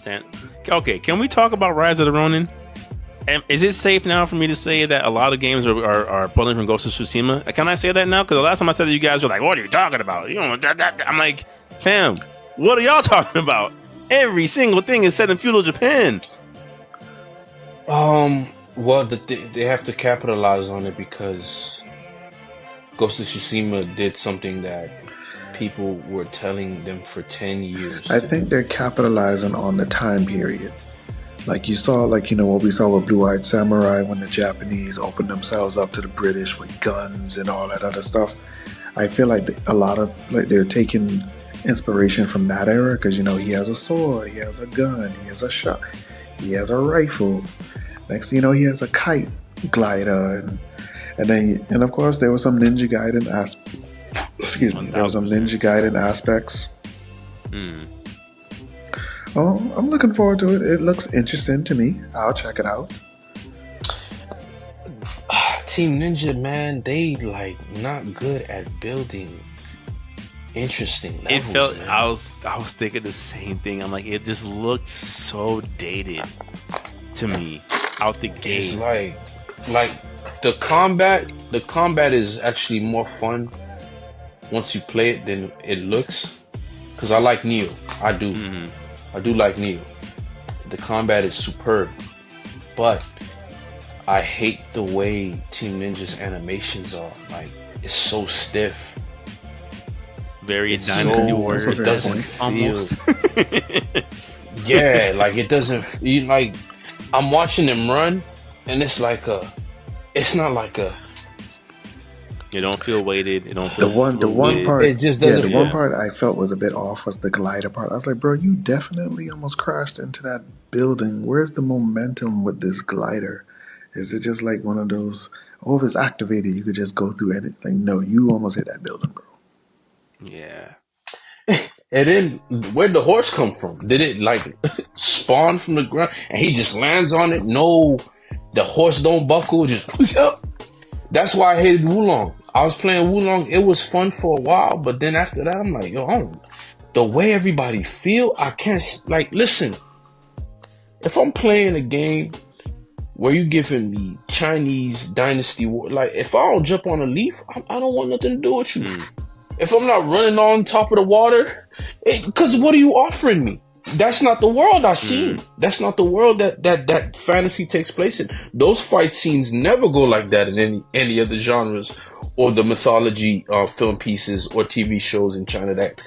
understand. Okay, can we talk about Rise of the Ronin? And is it safe now for me to say that a lot of games are pulling from Ghost of Tsushima? Can I say that now? Because the last time I said that, you guys were like, "What are you talking about?" You know, I'm like, "Fam, what are y'all talking about? Every single thing is set in feudal Japan." Well, they have to capitalize on it because Ghost of Tsushima did something that people were telling them for 10 years. I think they're capitalizing on the time period. Like you saw, like, you know, what we saw with Blue-Eyed Samurai when the Japanese opened themselves up to the British with guns and all that other stuff. I feel like a lot of, like, they're taking inspiration from that era because, you know, he has a sword, he has a gun, he has a shot, he has a rifle. Next thing you know, he has a kite glider, and of course there was some Ninja Gaiden aspects. Oh, I'm looking forward to it. It looks interesting to me. I'll check it out. Team Ninja, man, they like not good at building interesting levels. It felt, man. I was thinking the same thing. I'm like, it just looked so dated to me out the gate. It's like the combat is actually more fun once you play it than it looks. Because I like Neo. I do. I do like Neo. The combat is superb. But I hate the way Team Ninja's animations are. Like, it's so stiff. Very Dynasty Warriors. It doesn't almost. Yeah, like it doesn't. Like, I'm watching them run, and it's like it's not like a. You don't feel weighted. You don't feel the one part. It just doesn't. One part I felt was a bit off was the glider part. I was like, bro, you definitely almost crashed into that building. Where's the momentum with this glider? Is it just like one of those? Oh, if it's activated, you could just go through anything. No, you almost hit that building, bro. Yeah. And then where'd the horse come from? Did it like spawn from the ground and he just lands on it? No, the horse don't buckle. Just that's why I hated Wulong. I was playing Wulong. It was fun for a while, but then after that, I'm like, yo, the way everybody feel, I can't like listen. If I'm playing a game where you giving me Chinese Dynasty War, like if I don't jump on a leaf, I don't want nothing to do with you. If I'm not running on top of the water, because what are you offering me? That's not the world I see. That's not the world that fantasy takes place in. Those fight scenes never go like that in any other genres or the mythology film pieces or TV shows in China that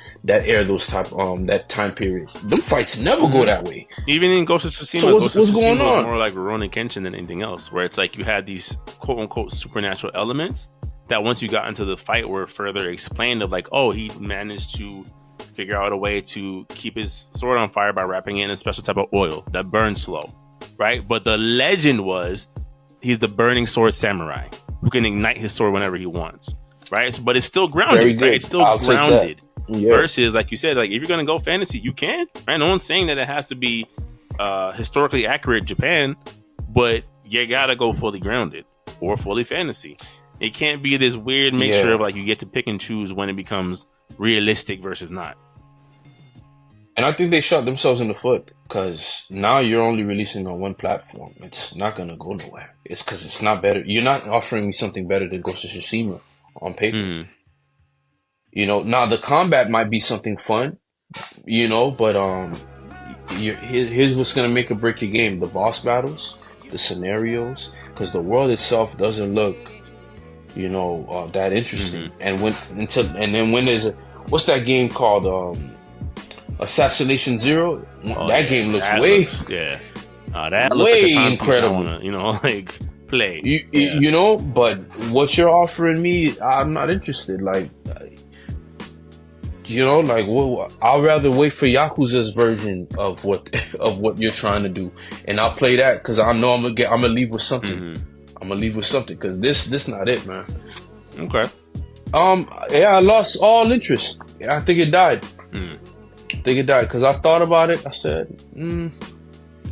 air those type that time period. Them fights never go that way. Even in Ghost of Tsushima, So what's going on? was more like Ronin Kenshin than anything else, where it's like you had these quote unquote supernatural elements that once you got into the fight were further explained of like, oh, he managed to figure out a way to keep his sword on fire by wrapping it in a special type of oil that burns slow, right? But the legend was he's the burning sword samurai who can ignite his sword whenever he wants, right? So, but it's still grounded, right? It's still grounded. Yeah. Versus, like you said, like if you're gonna go fantasy, you can, right? No one's saying that it has to be historically accurate Japan, but you gotta go fully grounded or fully fantasy. It can't be this weird mixture of like you get to pick and choose when it becomes realistic versus not. And I think they shot themselves in the foot because now you're only releasing on one platform. It's not going to go nowhere. It's because it's not better. You're not offering me something better than Ghost of Tsushima on paper. You know, now the combat might be something fun, you know, but here's what's going to make or break your game. The boss battles, the scenarios, because the world itself doesn't look, you know, that interesting. And when there's what's that game called? Assassination Zero. That game looks that way looks that looks way like a time incredible. I wanna, you know, like play. You know, but what you're offering me, I'm not interested. Like, you know, like I'll rather wait for Yakuza's version of what you're trying to do, and I'll play that because I know I'm gonna leave with something. I'm gonna leave with something because this not it, man. Okay. I lost all interest. I think it died. I think it died because I thought about it. I said,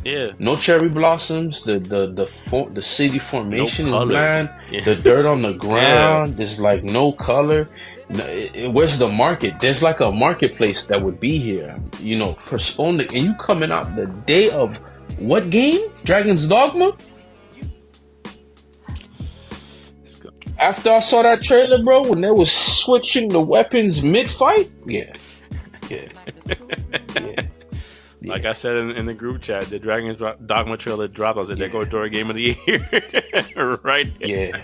Yeah. No cherry blossoms. The city formation is color. bland. Yeah. The dirt on the ground. There's like no color. Where's the market? There's like a marketplace that would be here. You know, postponed it, and you coming out the day of what game? Dragon's Dogma. After I saw that trailer, bro, when they was switching the weapons mid-fight, yeah. Like I said in the group chat, the Dragon's Dogma trailer dropped. I said, "There go door game of the year," right? Yeah.